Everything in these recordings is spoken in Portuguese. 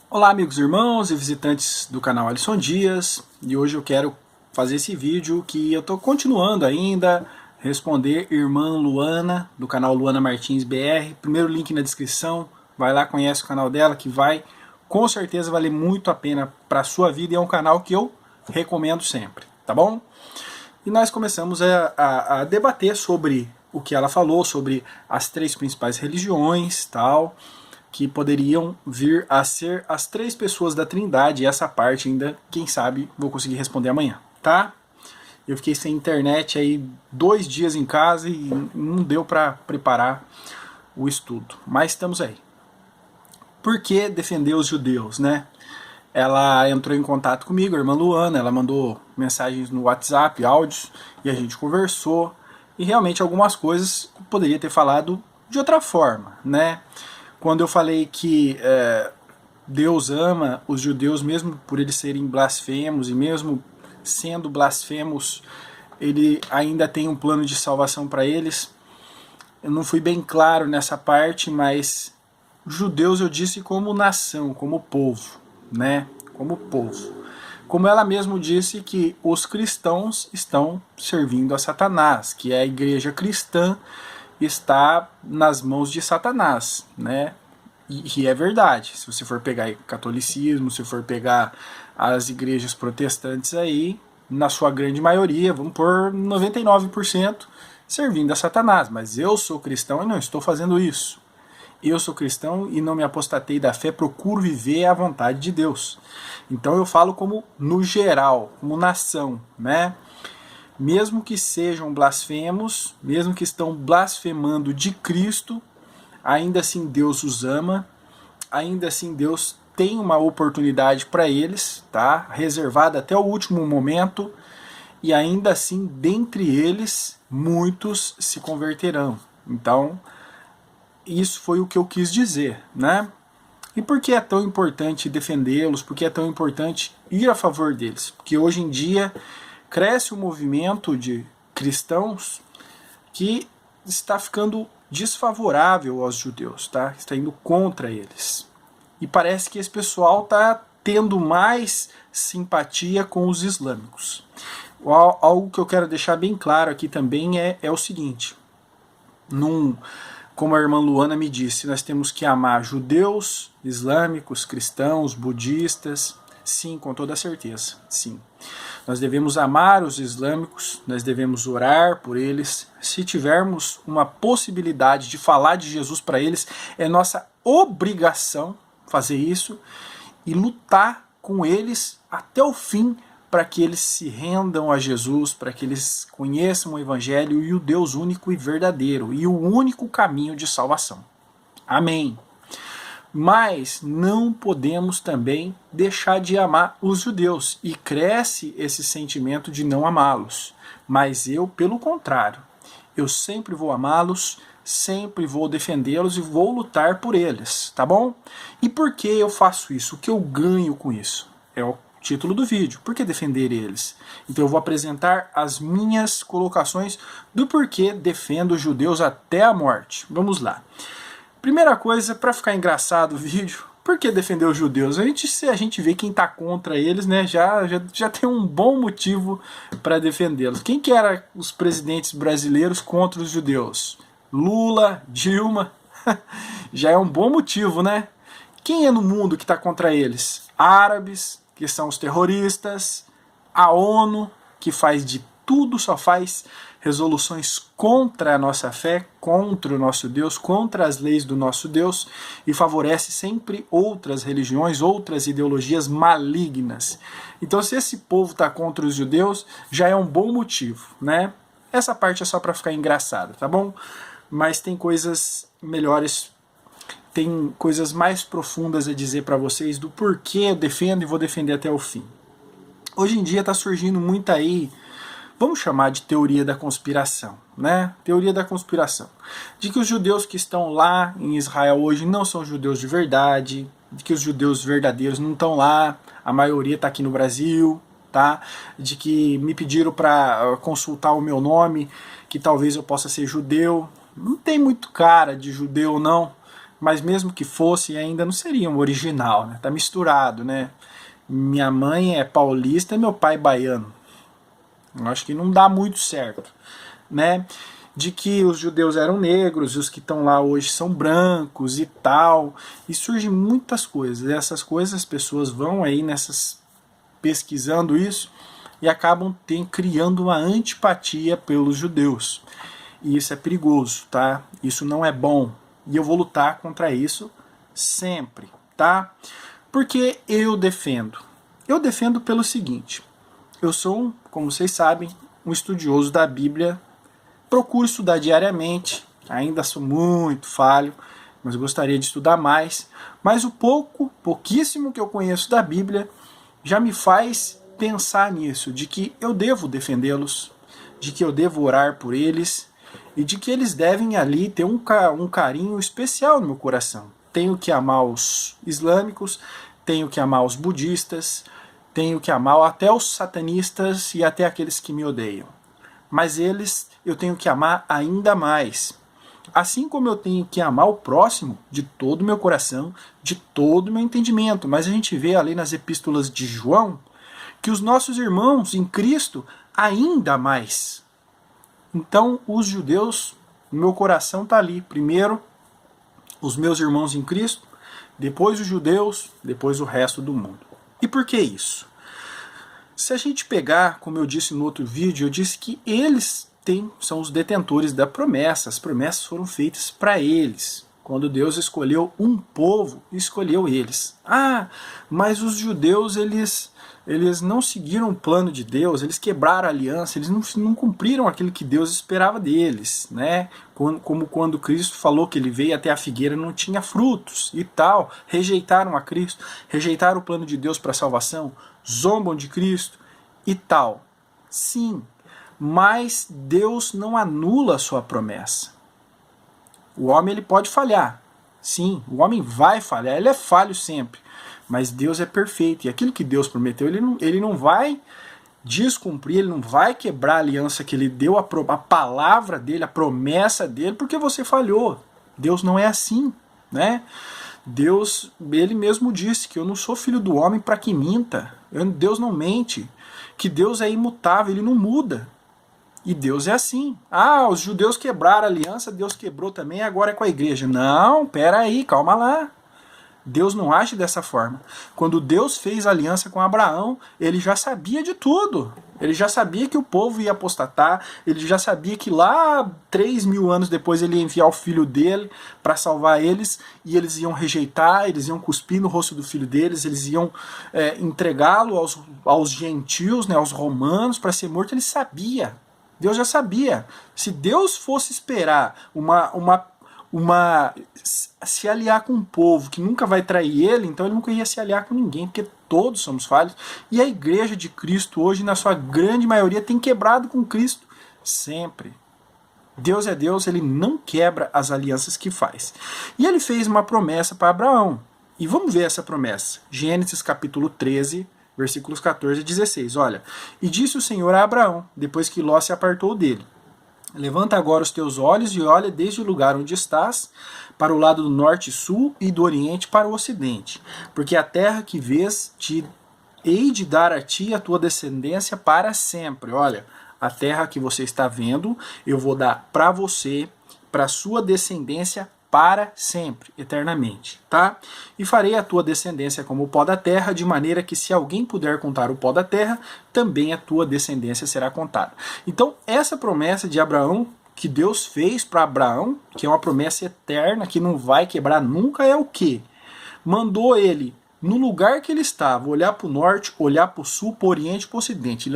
Olá amigos, irmãos e visitantes do canal Alisson Dias, e hoje eu quero fazer esse vídeo que eu estou continuando ainda, responder irmã Luana, do canal Luana Martins BR, primeiro link na descrição, vai lá, conhece o canal dela que vai com certeza valer muito a pena para a sua vida e é um canal que eu recomendo sempre, tá bom? E nós começamos a debater sobre o que ela falou, sobre as três principais religiões, tal, que poderiam vir a ser as três pessoas da Trindade, e essa parte ainda, quem sabe, vou conseguir responder amanhã, tá? Eu fiquei sem internet aí 2 dias em casa e não deu para preparar o estudo, mas estamos aí. Por que defender os judeus, né? Ela entrou em contato comigo, a irmã Luana, ela mandou mensagens no WhatsApp, áudios, e a gente conversou, e realmente algumas coisas eu poderia ter falado de outra forma, né? Quando eu falei que Deus ama os judeus mesmo por eles serem blasfemos, e mesmo sendo blasfemos, ele ainda tem um plano de salvação para eles. Eu não fui bem claro nessa parte, mas judeus eu disse como nação, como povo, né? Como povo. Como ela mesmo disse que os cristãos estão servindo a Satanás, que a igreja cristã está nas mãos de Satanás, né? E é verdade. Se você for pegar catolicismo, se for pegar as igrejas protestantes aí, na sua grande maioria, vamos pôr 99%, servindo a Satanás. Mas eu sou cristão e não estou fazendo isso. Eu sou cristão e não me apostatei da fé, procuro viver a vontade de Deus. Então eu falo como no geral, como nação, né? Mesmo que sejam blasfemos, mesmo que estão blasfemando de Cristo, ainda assim Deus os ama, ainda assim Deus tem uma oportunidade para eles, tá? Reservada até o último momento, e ainda assim dentre eles muitos se converterão. Então, isso foi o que eu quis dizer, né? E por que é tão importante defendê-los? Por que é tão importante ir a favor deles? Porque hoje em dia cresce um movimento de cristãos que está ficando desfavorável aos judeus, tá? Está indo contra eles. E parece que esse pessoal está tendo mais simpatia com os islâmicos. Algo que eu quero deixar bem claro aqui também é o seguinte: como a irmã Luana me disse, nós temos que amar judeus, islâmicos, cristãos, budistas. Sim, com toda certeza, sim. Nós devemos amar os islâmicos, nós devemos orar por eles. Se tivermos uma possibilidade de falar de Jesus para eles, é nossa obrigação fazer isso e lutar com eles até o fim para que eles se rendam a Jesus, para que eles conheçam o Evangelho e o Deus único e verdadeiro e o único caminho de salvação. Amém. Mas não podemos também deixar de amar os judeus, e cresce esse sentimento de não amá-los. Mas eu, pelo contrário, eu sempre vou amá-los, sempre vou defendê-los e vou lutar por eles, tá bom? E por que eu faço isso? O que eu ganho com isso? É o título do vídeo. Por que defender eles? Então eu vou apresentar as minhas colocações do porquê defendo os judeus até a morte. Vamos lá. Primeira coisa, para ficar engraçado o vídeo, por que defender os judeus? Se a gente vê quem está contra eles, né, já tem um bom motivo para defendê-los. Quem que era os presidentes brasileiros contra os judeus? Lula, Dilma, já é um bom motivo, né? Quem é no mundo que está contra eles? Árabes, que são os terroristas, a ONU, que faz de tudo, só faz resoluções contra a nossa fé, contra o nosso Deus, contra as leis do nosso Deus, e favorece sempre outras religiões, outras ideologias malignas. Então, se esse povo está contra os judeus, já é um bom motivo, né? Essa parte é só para ficar engraçada, tá bom? Mas tem coisas melhores, tem coisas mais profundas a dizer para vocês do porquê eu defendo e vou defender até o fim. Hoje em dia está surgindo muito aí, vamos chamar de teoria da conspiração, né? Teoria da conspiração. De que os judeus que estão lá em Israel hoje não são judeus de verdade, de que os judeus verdadeiros não estão lá, a maioria está aqui no Brasil, tá? De que me pediram para consultar o meu nome, que talvez eu possa ser judeu. Não tem muito cara de judeu, não. mas mesmo que fosse, ainda não seria um original, né? Tá misturado, né? Minha mãe é paulista e meu pai é baiano. Eu acho que não dá muito certo, né? De que os judeus eram negros e os que estão lá hoje são brancos e tal. E surgem muitas coisas. E essas coisas as pessoas vão aí pesquisando isso e acabam criando uma antipatia pelos judeus. E isso é perigoso, tá? Isso não é bom. E eu vou lutar contra isso sempre, tá? Porque eu defendo. Eu defendo pelo seguinte. Eu sou, como vocês sabem, um estudioso da Bíblia. Procuro estudar diariamente. Ainda sou muito falho, mas gostaria de estudar mais. Mas o pouquíssimo que eu conheço da Bíblia já me faz pensar nisso, de que eu devo defendê-los, de que eu devo orar por eles e de que eles devem ali ter um carinho especial no meu coração. Tenho que amar os islâmicos, tenho que amar os budistas, tenho que amar até os satanistas e até aqueles que me odeiam. Mas eles eu tenho que amar ainda mais. Assim como eu tenho que amar o próximo de todo o meu coração, de todo o meu entendimento. Mas a gente vê ali nas epístolas de João que os nossos irmãos em Cristo ainda mais. Então os judeus, meu coração está ali. Primeiro os meus irmãos em Cristo, depois os judeus, depois o resto do mundo. E por que isso? Se a gente pegar, como eu disse no outro vídeo, eu disse que eles são os detentores da promessa. As promessas foram feitas para eles. Quando Deus escolheu um povo, escolheu eles. Ah, mas os judeus, eles não seguiram o plano de Deus, eles quebraram a aliança, eles não cumpriram aquilo que Deus esperava deles, né? Como quando Cristo falou que ele veio até a figueira não tinha frutos e tal. Rejeitaram a Cristo, rejeitaram o plano de Deus para a salvação, zombam de Cristo e tal. Sim, mas Deus não anula a sua promessa. O homem ele pode falhar. Sim, o homem vai falhar, ele é falho sempre. Mas Deus é perfeito. E aquilo que Deus prometeu, ele não vai descumprir, ele não vai quebrar a aliança que ele deu, a palavra dele, a promessa dele, porque você falhou. Deus não é assim, né? Deus, ele mesmo disse que eu não sou filho do homem para que minta. Deus não mente. Que Deus é imutável, ele não muda. E Deus é assim. Ah, os judeus quebraram a aliança, Deus quebrou também, agora é com a igreja. Não, pera aí, calma lá. Deus não age dessa forma. Quando Deus fez aliança com Abraão, ele já sabia de tudo. Ele já sabia que o povo ia apostatar, ele já sabia que lá 3.000 anos depois ele ia enviar o filho dele para salvar eles, e eles iam rejeitar, eles iam cuspir no rosto do filho deles, eles iam entregá-lo aos gentios, né, aos romanos, para ser morto. Ele sabia. Deus já sabia. Se Deus fosse esperar se aliar com um povo que nunca vai trair ele, então ele nunca ia se aliar com ninguém, porque todos somos falhos. E a igreja de Cristo hoje, na sua grande maioria, tem quebrado com Cristo sempre. Deus é Deus, ele não quebra as alianças que faz. E ele fez uma promessa para Abraão. E vamos ver essa promessa. Gênesis capítulo 13, versículos 14 e 16. Olha, e disse o Senhor a Abraão, depois que Ló se apartou dele: levanta agora os teus olhos e olha desde o lugar onde estás, para o lado do norte e sul, e do oriente para o ocidente. Porque a terra que vês te hei de dar a ti e a tua descendência para sempre. Olha, a terra que você está vendo, eu vou dar para você, para a sua descendência para sempre, eternamente, tá? E farei a tua descendência como o pó da terra, de maneira que se alguém puder contar o pó da terra, também a tua descendência será contada. Então, essa promessa de Abraão, que Deus fez para Abraão, que é uma promessa eterna, que não vai quebrar nunca, é o quê? Mandou ele, no lugar que ele estava, olhar para o norte, olhar para o sul, para o oriente, para o ocidente,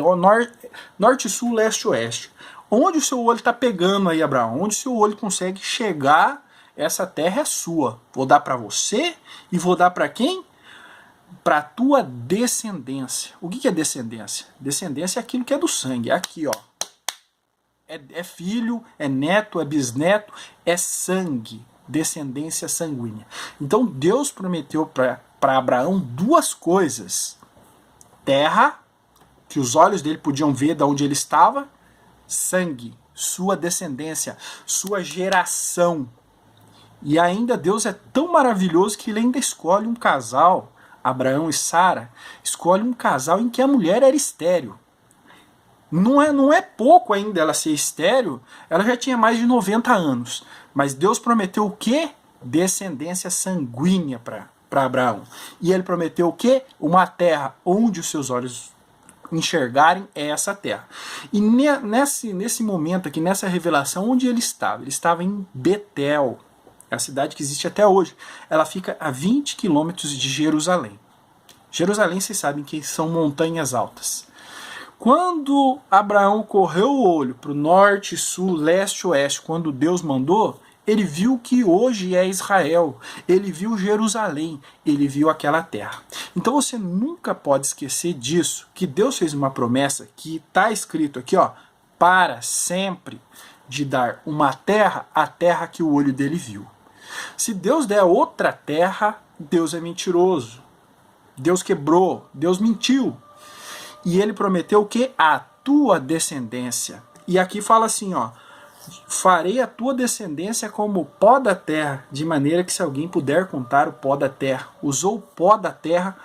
norte, sul, leste, oeste. Onde o seu olho está pegando aí, Abraão? Onde o seu olho consegue chegar? Essa terra é sua. Vou dar para você e vou dar para quem? Para a tua descendência. O que é descendência? Descendência é aquilo que é do sangue. É aqui, ó. É filho, é neto, é bisneto, é sangue. Descendência sanguínea. Então Deus prometeu para Abraão duas coisas: terra, que os olhos dele podiam ver de onde ele estava; sangue, sua descendência, sua geração. E ainda Deus é tão maravilhoso que ele ainda escolhe um casal, Abraão e Sara, escolhe um casal em que a mulher era estéril. Não é pouco ainda ela ser estéril, ela já tinha mais de 90 anos. Mas Deus prometeu o quê? Descendência sanguínea para Abraão. E ele prometeu o quê? Uma terra onde os seus olhos enxergarem é essa terra. E nesse momento aqui, nessa revelação, onde ele estava? Ele estava em Betel, é a cidade que existe até hoje. Ela fica a 20 quilômetros de Jerusalém. Jerusalém, vocês sabem que são montanhas altas. Quando Abraão correu o olho para o norte, sul, leste, oeste, quando Deus mandou, ele viu que hoje é Israel, ele viu Jerusalém, ele viu aquela terra. Então você nunca pode esquecer disso, que Deus fez uma promessa que está escrito aqui, ó, para sempre, de dar uma terra, a terra que o olho dele viu. Se Deus der outra terra, Deus é mentiroso. Deus quebrou, Deus mentiu. E ele prometeu o que? A tua descendência. E aqui fala assim, ó, farei a tua descendência como o pó da terra, de maneira que se alguém puder contar o pó da terra. Usou o pó da terra,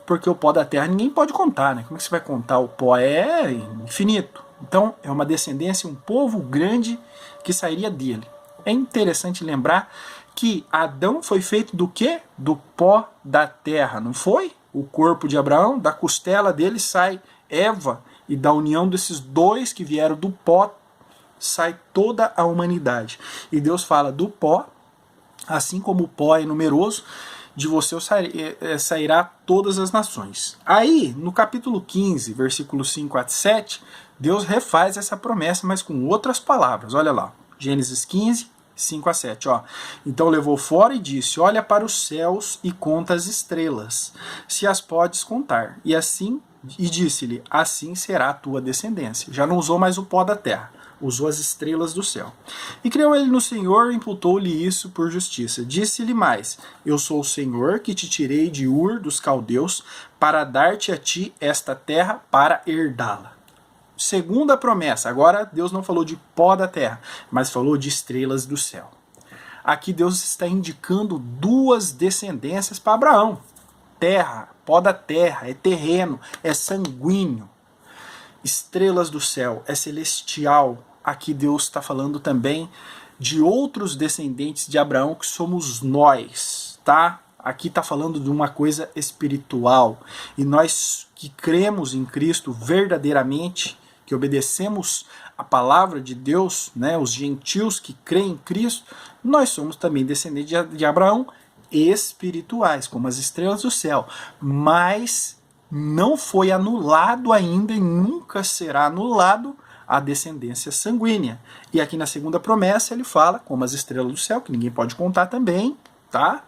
porque o pó da terra ninguém pode contar, né? Como é que você vai contar? O pó é infinito. Então é uma descendência, um povo grande que sairia dele. É interessante lembrar que Adão foi feito do quê? Do pó da terra, não foi? O corpo de Abraão, da costela dele sai Eva, e da união desses dois que vieram do pó sai toda a humanidade. E Deus fala do pó, assim como o pó é numeroso, de você sairá todas as nações. Aí, no capítulo 15, versículos 5 a 7, Deus refaz essa promessa, mas com outras palavras. Olha lá, Gênesis 15, 5 a 7, ó. Então levou fora e disse, olha para os céus e conta as estrelas, se as podes contar. E disse-lhe, assim será a tua descendência. Já não usou mais o pó da terra, usou as estrelas do céu. E creu ele no Senhor e imputou-lhe isso por justiça. Disse-lhe mais, eu sou o Senhor que te tirei de Ur dos caldeus para dar-te a ti esta terra para herdá-la. Segunda promessa, agora Deus não falou de pó da terra, mas falou de estrelas do céu. Aqui Deus está indicando duas descendências para Abraão. Terra, pó da terra, é terreno, é sanguíneo. Estrelas do céu, é celestial. Aqui Deus está falando também de outros descendentes de Abraão, que somos nós, tá? Aqui está falando de uma coisa espiritual. E nós que cremos em Cristo verdadeiramente, que obedecemos a palavra de Deus, né, os gentios que creem em Cristo, nós somos também descendentes de Abraão espirituais, como as estrelas do céu. Mas não foi anulado ainda e nunca será anulado a descendência sanguínea. E aqui na segunda promessa ele fala, como as estrelas do céu, que ninguém pode contar também, tá?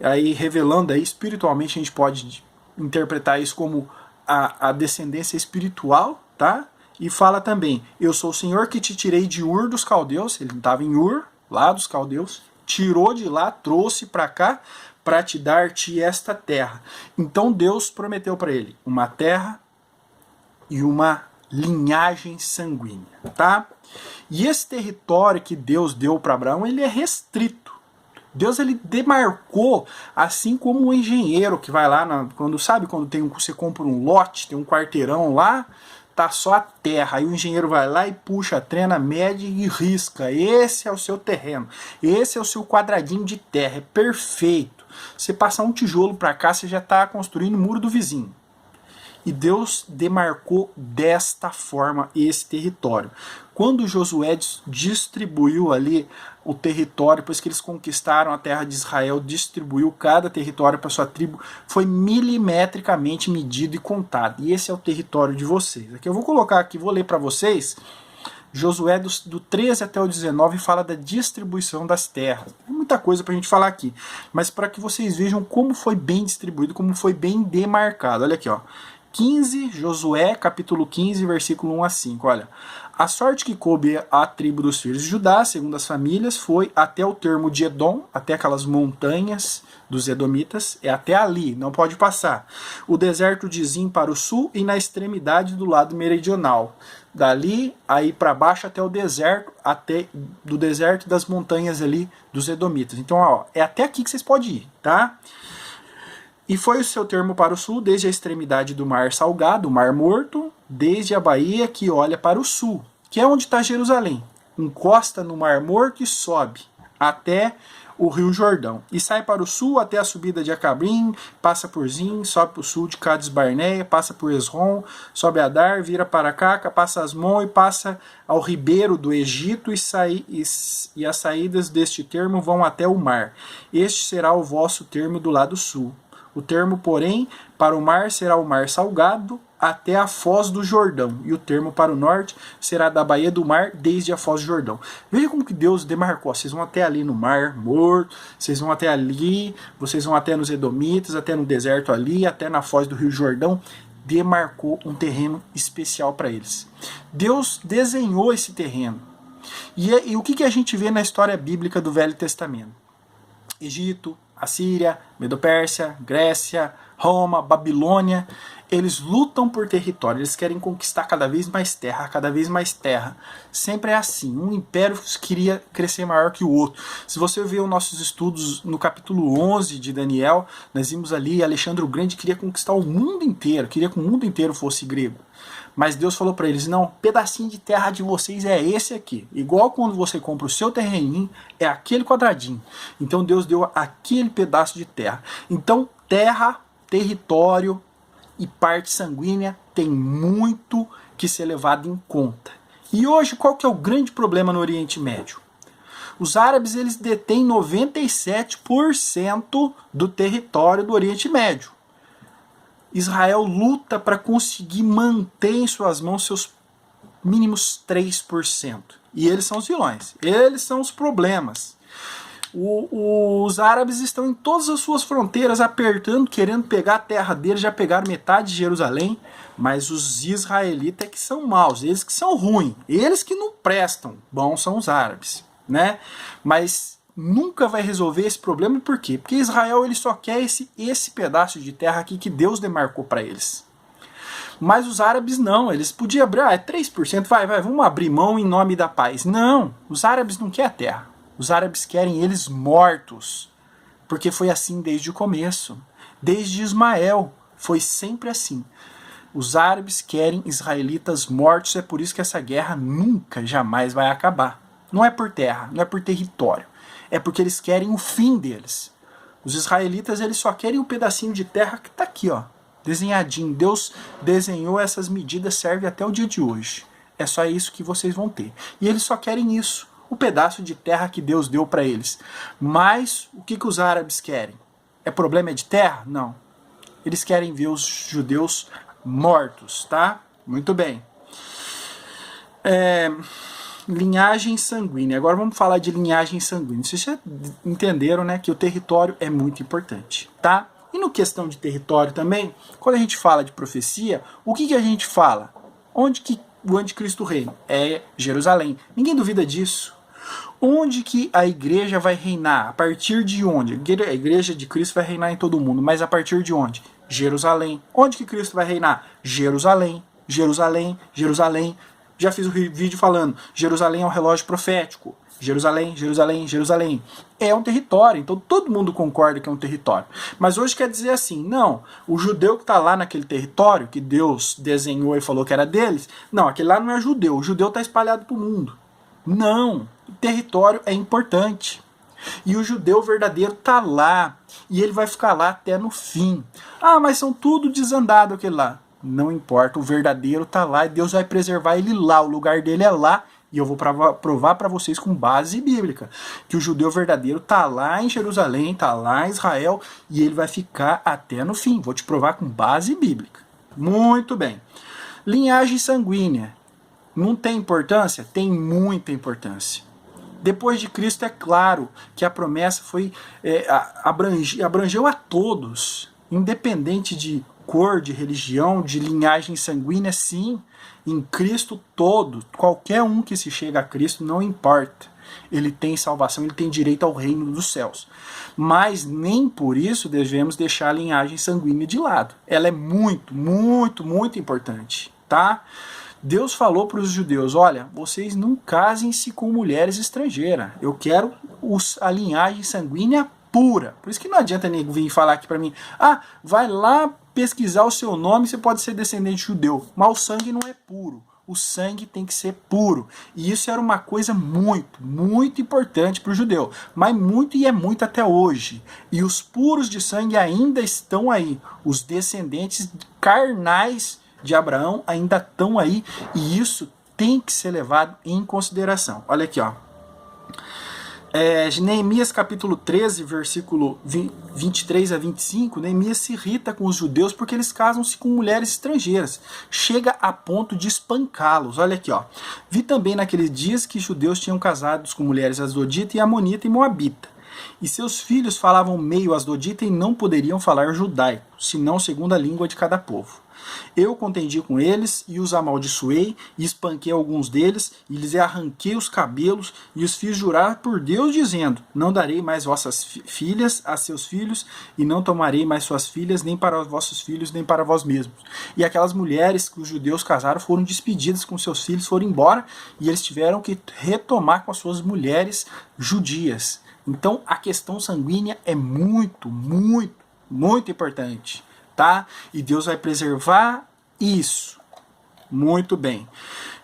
Aí revelando aí espiritualmente, a gente pode interpretar isso como a descendência espiritual, tá? E fala também, eu sou o Senhor que te tirei de Ur dos caldeus, ele não estava em Ur, lá dos caldeus, tirou de lá, trouxe para cá, para te dar-te esta terra. Então Deus prometeu para ele uma terra e uma linhagem sanguínea, tá? E esse território que Deus deu para Abraão, ele é restrito. Deus ele demarcou, assim como o engenheiro que vai lá, quando você compra um lote, tem um quarteirão lá, tá só a terra, aí o engenheiro vai lá e puxa a trena, mede e risca. Esse é o seu terreno, esse é o seu quadradinho de terra, é perfeito. Você passar um tijolo para cá, você já está construindo o muro do vizinho. E Deus demarcou desta forma esse território. Quando Josué distribuiu ali o território, depois que eles conquistaram a terra de Israel, distribuiu cada território para sua tribo, foi milimetricamente medido e contado. E esse é o território de vocês. Aqui eu vou colocar aqui, vou ler para vocês, Josué do 13 até o 19 fala da distribuição das terras. Tem muita coisa para a gente falar aqui, mas para que vocês vejam como foi bem distribuído, como foi bem demarcado. Olha aqui, ó. 15, Josué, capítulo 15, versículo 1 a 5. Olha, a sorte que coube à tribo dos filhos de Judá, segundo as famílias, foi até o termo de Edom, até aquelas montanhas dos edomitas, é até ali, não pode passar. O deserto de Zim para o sul e na extremidade do lado meridional. Dali, aí para baixo até o deserto, até do deserto das montanhas ali dos edomitas. Então, ó, é até aqui que vocês podem ir, tá? E foi o seu termo para o sul, desde a extremidade do Mar Salgado, o Mar Morto, desde a baía que olha para o sul, que é onde está Jerusalém. Encosta no Mar Morto e sobe até o Rio Jordão. E sai para o sul até a subida de Acabrim, passa por Zim, sobe para o sul de Cades Barneia, passa por Esrom, sobe Adar, vira para Caca, passa Asmon e passa ao ribeiro do Egito e as saídas deste termo vão até o mar. Este será o vosso termo do lado sul. O termo, porém, para o mar será o Mar Salgado até a Foz do Jordão. E o termo para o norte será da Baía do Mar desde a Foz do Jordão. Veja como que Deus demarcou. Vocês vão até ali no Mar Morto, vocês vão até ali, vocês vão até nos Edomitas, até no deserto ali, até na Foz do Rio Jordão. Demarcou um terreno especial para eles. Deus desenhou esse terreno. E o que a gente vê na história bíblica do Velho Testamento? Egito, Assíria, Medo-Pérsia, Grécia, Roma, Babilônia, eles lutam por território, eles querem conquistar cada vez mais terra, cada vez mais terra. Sempre é assim, um império queria crescer maior que o outro. Se você ver os nossos estudos no capítulo 11 de Daniel, nós vimos ali, Alexandre o Grande queria conquistar o mundo inteiro, queria que o mundo inteiro fosse grego. Mas Deus falou para eles, não, pedacinho de terra de vocês é esse aqui. Igual quando você compra o seu terreninho, é aquele quadradinho. Então Deus deu aquele pedaço de terra. Então terra, território e parte sanguínea tem muito que ser levado em conta. E hoje qual que é o grande problema no Oriente Médio? Os árabes eles detêm 97% do território do Oriente Médio. Israel luta para conseguir manter em suas mãos seus mínimos 3%. E eles são os vilões, eles são os problemas. Os árabes estão em todas as suas fronteiras apertando, querendo pegar a terra deles, já pegaram metade de Jerusalém, mas os israelitas é que são maus, eles que são ruins, eles que não prestam, bons são os árabes, né? Mas nunca vai resolver esse problema, por quê? Porque Israel ele só quer esse pedaço de terra aqui que Deus demarcou para eles. Mas os árabes não, eles podiam abrir, é 3%, vamos abrir mão em nome da paz. Não, os árabes não querem a terra, os árabes querem eles mortos, porque foi assim desde o começo, desde Ismael, foi sempre assim. Os árabes querem israelitas mortos, é por isso que essa guerra nunca, jamais vai acabar. Não é por terra, não é por território. É porque eles querem o fim deles. Os israelitas eles só querem um pedacinho de terra que está aqui, ó, desenhadinho. Deus desenhou essas medidas, serve até o dia de hoje. É só isso que vocês vão ter. E eles só querem isso, o pedaço de terra que Deus deu para eles. Mas o que os árabes querem? É problema de terra? Não. Eles querem ver os judeus mortos, tá? Muito bem. Linhagem sanguínea. Agora vamos falar de linhagem sanguínea. Vocês já entenderam, né, que o território é muito importante, tá? E no questão de território também, quando a gente fala de profecia, o que a gente fala? Onde que o anticristo reina? É Jerusalém. Ninguém duvida disso. Onde que a igreja vai reinar? A partir de onde? A igreja de Cristo vai reinar em todo mundo, mas a partir de onde? Jerusalém. Onde que Cristo vai reinar? Jerusalém, Jerusalém, Jerusalém. Já fiz um vídeo falando, Jerusalém é um relógio profético. Jerusalém, Jerusalém, Jerusalém. É um território, então todo mundo concorda que é um território. Mas hoje quer dizer assim, não, o judeu que está lá naquele território, que Deus desenhou e falou que era deles, não, aquele lá não é judeu, o judeu está espalhado para o mundo. Não, o território é importante. E o judeu verdadeiro está lá, e ele vai ficar lá até no fim. Ah, mas são tudo desandado aquele lá. Não importa, o verdadeiro está lá e Deus vai preservar ele lá, o lugar dele é lá. E eu vou provar para vocês com base bíblica que o judeu verdadeiro está lá em Jerusalém, está lá em Israel e ele vai ficar até no fim. Vou te provar com base bíblica. Muito bem. Linhagem sanguínea. Não tem importância? Tem muita importância. Depois de Cristo é claro que a promessa foi abrangeu a todos, independente de cor, de religião, de linhagem sanguínea, sim. Em Cristo todo, qualquer um que se chega a Cristo, não importa. Ele tem salvação, ele tem direito ao reino dos céus. Mas nem por isso devemos deixar a linhagem sanguínea de lado. Ela é muito, muito, muito importante, tá? Deus falou para os judeus, olha, vocês não casem-se com mulheres estrangeiras. Eu quero a linhagem sanguínea pura. Por isso que não adianta nego vir falar aqui para mim, vai lá pesquisar o seu nome, você pode ser descendente judeu, mas o sangue não é puro. O sangue tem que ser puro. E isso era uma coisa muito, muito importante para o judeu. Mas muito e é muito até hoje. E os puros de sangue ainda estão aí. Os descendentes carnais de Abraão ainda estão aí. E isso tem que ser levado em consideração. Olha aqui, ó. Neemias capítulo 13, versículo 23 a 25, Neemias se irrita com os judeus porque eles casam-se com mulheres estrangeiras. Chega a ponto de espancá-los. Olha aqui, ó. Vi também naqueles dias que judeus tinham casados com mulheres asdodita e amonita e moabita. E seus filhos falavam meio asdodita e não poderiam falar judaico, senão segundo a língua de cada povo. Eu contendi com eles e os amaldiçoei e espanquei alguns deles e lhes arranquei os cabelos e os fiz jurar por Deus dizendo, não darei mais vossas filhas a seus filhos e não tomarei mais suas filhas nem para os vossos filhos nem para vós mesmos. E aquelas mulheres que os judeus casaram foram despedidas com seus filhos, foram embora e eles tiveram que retomar com as suas mulheres judias. Então a questão sanguínea é muito, muito, muito importante. Tá? E Deus vai preservar isso. Muito bem.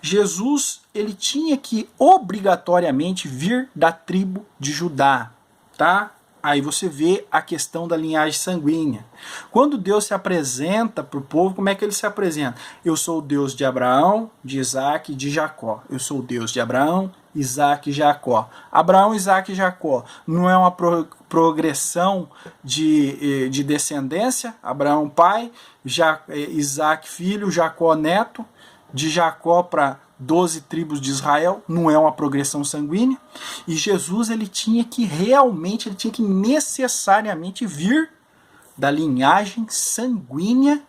Jesus, ele tinha que obrigatoriamente vir da tribo de Judá, tá? Aí você vê a questão da linhagem sanguínea. Quando Deus se apresenta para o povo, como é que ele se apresenta? Eu sou o Deus de Abraão, de Isaac e de Jacó. Eu sou o Deus de Abraão, Isaac e Jacó. Abraão, Isaac e Jacó não é uma progressão de descendência? Abraão pai, Isaac filho, Jacó neto, de Jacó para 12 tribos de Israel, não é uma progressão sanguínea. E Jesus ele tinha que necessariamente vir da linhagem sanguínea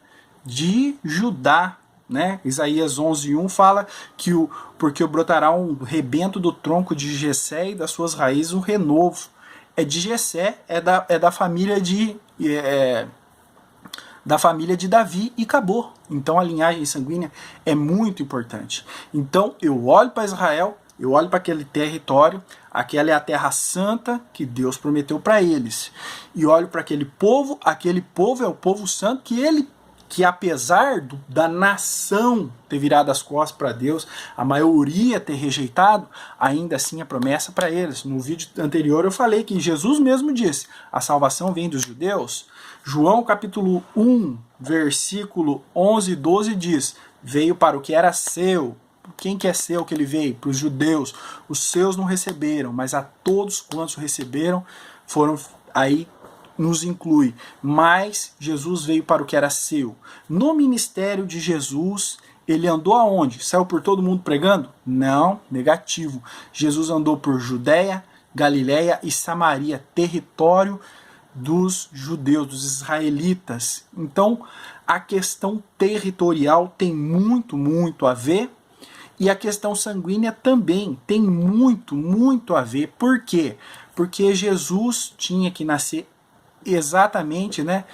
de Judá. Né? Isaías 11:1 fala que porque brotará um rebento do tronco de Jessé e das suas raízes um renovo. É de Jessé, é da família da família de Davi e acabou. Então a linhagem sanguínea é muito importante. Então eu olho para Israel, eu olho para aquele território, aquela é a terra santa que Deus prometeu para eles. E olho para aquele povo é o povo santo que apesar da nação ter virado as costas para Deus, a maioria ter rejeitado, ainda assim a promessa para eles. No vídeo anterior eu falei que Jesus mesmo disse, a salvação vem dos judeus. João capítulo 1, versículo 11 e 12 diz, veio para o que era seu. Quem que é seu que ele veio? Para os judeus. Os seus não receberam, mas a todos quantos receberam foram aí nos inclui, mas Jesus veio para o que era seu. No ministério de Jesus, ele andou aonde? Saiu por todo mundo pregando? Não, negativo. Jesus andou por Judéia, Galiléia e Samaria, território dos judeus, dos israelitas. Então, a questão territorial tem muito, muito a ver, e a questão sanguínea também tem muito, muito a ver. Por quê? Porque Jesus tinha que nascer exatamente, né,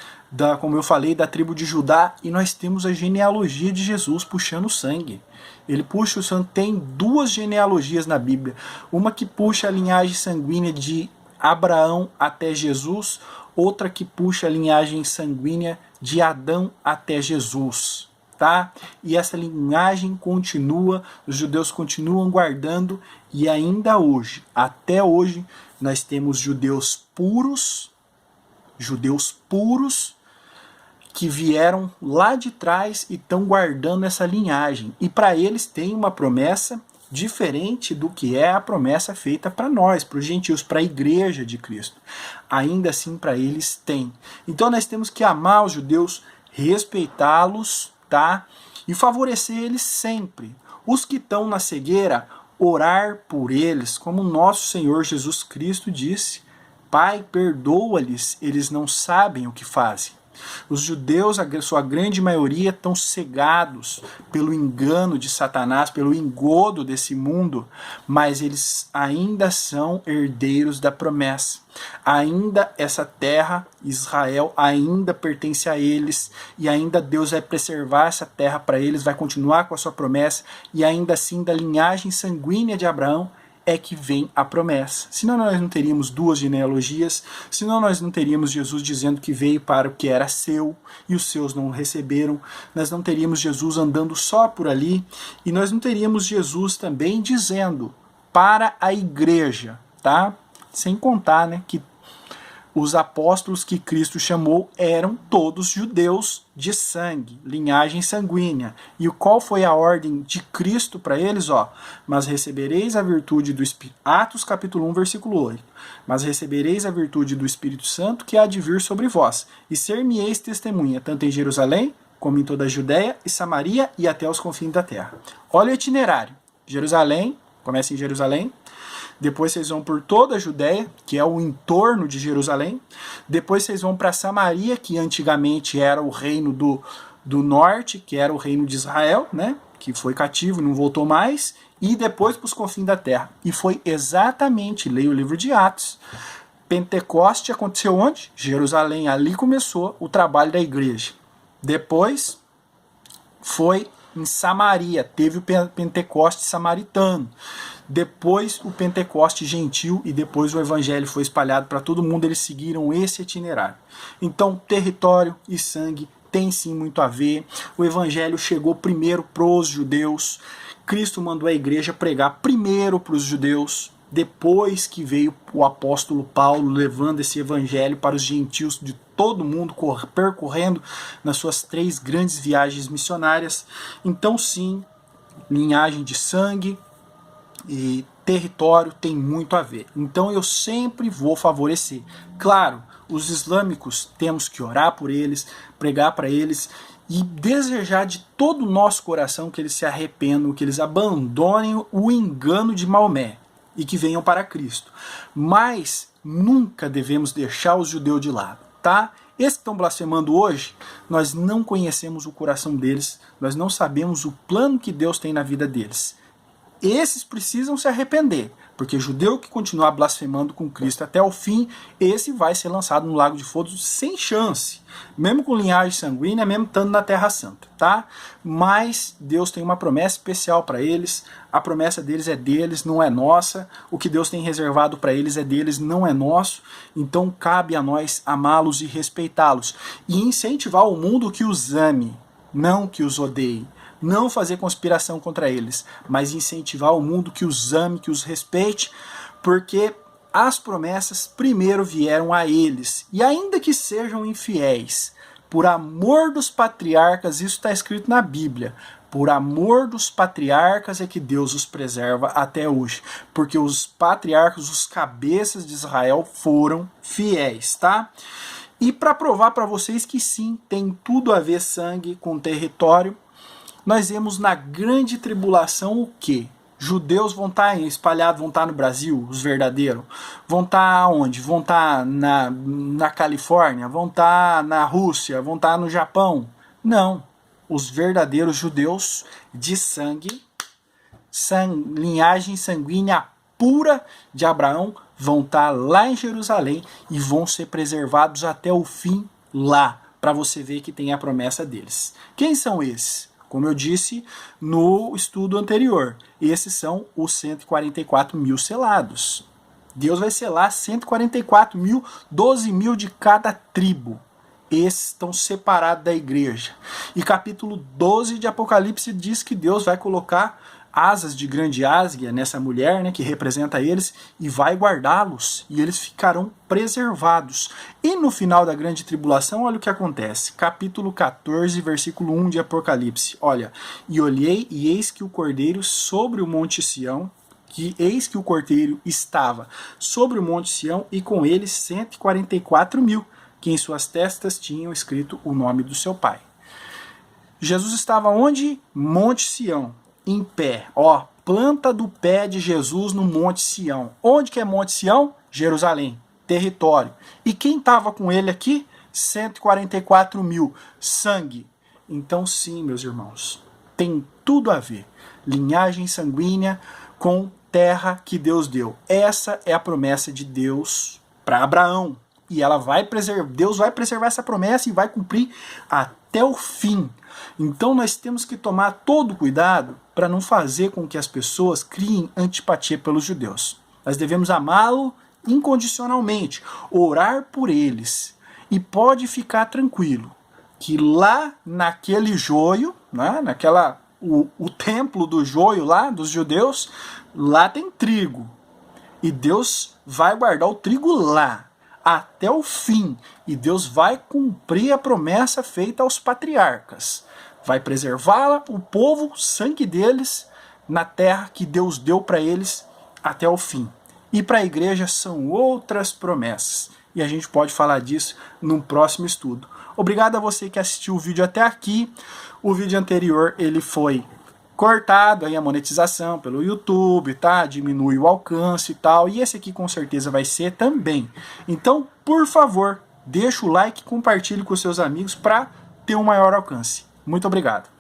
como eu falei, da tribo de Judá, e nós temos a genealogia de Jesus puxando sangue. Ele puxa o sangue, tem duas genealogias na Bíblia, uma que puxa a linhagem sanguínea de Abraão até Jesus, outra que puxa a linhagem sanguínea de Adão até Jesus, tá? E essa linhagem continua, os judeus continuam guardando, e ainda hoje, até hoje, nós temos judeus puros que vieram lá de trás e estão guardando essa linhagem. E para eles tem uma promessa diferente do que é a promessa feita para nós, para os gentios, para a igreja de Cristo. Ainda assim, para eles tem. Então nós temos que amar os judeus, respeitá-los, tá? E favorecer eles sempre. Os que estão na cegueira, orar por eles, como nosso Senhor Jesus Cristo disse. Pai, perdoa-lhes, eles não sabem o que fazem. Os judeus, a sua grande maioria, estão cegados pelo engano de Satanás, pelo engodo desse mundo, mas eles ainda são herdeiros da promessa. Ainda essa terra, Israel, ainda pertence a eles, e ainda Deus vai preservar essa terra para eles, vai continuar com a sua promessa, e ainda assim da linhagem sanguínea de Abraão é que vem a promessa. Senão nós não teríamos duas genealogias, senão nós não teríamos Jesus dizendo que veio para o que era seu e os seus não receberam, nós não teríamos Jesus andando só por ali, e nós não teríamos Jesus também dizendo para a igreja, tá? Sem contar, né, que os apóstolos que Cristo chamou eram todos judeus de sangue, linhagem sanguínea. E qual foi a ordem de Cristo para eles? Mas recebereis a virtude do Espírito. Atos capítulo 1, versículo 8. Mas recebereis a virtude do Espírito Santo que há de vir sobre vós, e ser-me-eis testemunha, tanto em Jerusalém, como em toda a Judéia e Samaria e até os confins da terra. Olha o itinerário. Jerusalém, começa em Jerusalém. Depois vocês vão por toda a Judéia, que é o entorno de Jerusalém. Depois vocês vão para Samaria, que antigamente era o reino do norte, que era o reino de Israel, né? Que foi cativo, não voltou mais. E depois para os confins da terra. E foi exatamente, leia o livro de Atos, Pentecoste aconteceu onde? Jerusalém. Ali começou o trabalho da igreja. Depois foi em Samaria, teve o Pentecoste samaritano. Depois o Pentecoste gentil e depois o evangelho foi espalhado para todo mundo, eles seguiram esse itinerário. Então, território e sangue tem sim muito a ver. O evangelho chegou primeiro para os judeus. Cristo mandou a igreja pregar primeiro para os judeus, depois que veio o apóstolo Paulo levando esse evangelho para os gentios de todo mundo, percorrendo nas suas 3 grandes viagens missionárias. Então sim, linhagem de sangue e território tem muito a ver. Então eu sempre vou favorecer. Claro, os islâmicos temos que orar por eles, pregar para eles e desejar de todo o nosso coração que eles se arrependam, que eles abandonem o engano de Maomé e que venham para Cristo. Mas nunca devemos deixar os judeus de lado, tá? Esses que estão blasfemando hoje, nós não conhecemos o coração deles, nós não sabemos o plano que Deus tem na vida deles. Esses precisam se arrepender, porque judeu que continuar blasfemando com Cristo até o fim, esse vai ser lançado no lago de fogo sem chance, mesmo com linhagem sanguínea, mesmo estando na Terra Santa, tá? Mas Deus tem uma promessa especial para eles, a promessa deles é deles, não é nossa, o que Deus tem reservado para eles é deles, não é nosso, então cabe a nós amá-los e respeitá-los, e incentivar o mundo que os ame, não que os odeie. Não fazer conspiração contra eles, mas incentivar o mundo que os ame, que os respeite, porque as promessas primeiro vieram a eles, e ainda que sejam infiéis, por amor dos patriarcas, isso está escrito na Bíblia, por amor dos patriarcas é que Deus os preserva até hoje, porque os patriarcas, os cabeças de Israel foram fiéis, tá? E para provar para vocês que sim, tem tudo a ver sangue com território, nós vemos na grande tribulação o quê? Judeus vão estar espalhados, vão estar no Brasil, os verdadeiros. Vão estar onde? Vão estar na Califórnia? Vão estar na Rússia? Vão estar no Japão? Não. Os verdadeiros judeus de sangue, linhagem sanguínea pura de Abraão, vão estar lá em Jerusalém e vão ser preservados até o fim lá, para você ver que tem a promessa deles. Quem são esses? Como eu disse no estudo anterior, esses são os 144 mil selados. Deus vai selar 144 mil, 12 mil de cada tribo. Esses estão separados da igreja. E capítulo 12 de Apocalipse diz que Deus vai colocar asas de grande águia nessa mulher, né, que representa eles, e vai guardá-los, e eles ficarão preservados. E no final da grande tribulação, olha o que acontece. Capítulo 14, versículo 1 de Apocalipse. Olha, e olhei, e eis que o Cordeiro sobre o monte Sião, que eis que o Cordeiro estava sobre o monte Sião, e com ele 144 mil, que em suas testas tinham escrito o nome do seu Pai. Jesus estava onde? Monte Sião. Em pé, planta do pé de Jesus no Monte Sião. Onde que é Monte Sião? Jerusalém, território. E quem estava com ele aqui? 144 mil. Sangue. Então sim, meus irmãos, tem tudo a ver. Linhagem sanguínea com terra que Deus deu. Essa é a promessa de Deus para Abraão. E Deus vai preservar essa promessa e vai cumprir até o fim. Então nós temos que tomar todo cuidado para não fazer com que as pessoas criem antipatia pelos judeus. Nós devemos amá-lo incondicionalmente, orar por eles. E pode ficar tranquilo que lá naquele joio, né, o templo do joio lá dos judeus, lá tem trigo. E Deus vai guardar o trigo lá até o fim. E Deus vai cumprir a promessa feita aos patriarcas. Vai preservá-la, o povo, o sangue deles, na terra que Deus deu para eles até o fim. E para a igreja são outras promessas. E a gente pode falar disso num próximo estudo. Obrigado a você que assistiu o vídeo até aqui. O vídeo anterior ele foi cortado aí a monetização pelo YouTube, tá? Diminui o alcance e tal. E esse aqui com certeza vai ser também. Então, por favor, deixa o like, compartilhe com seus amigos para ter um maior alcance. Muito obrigado.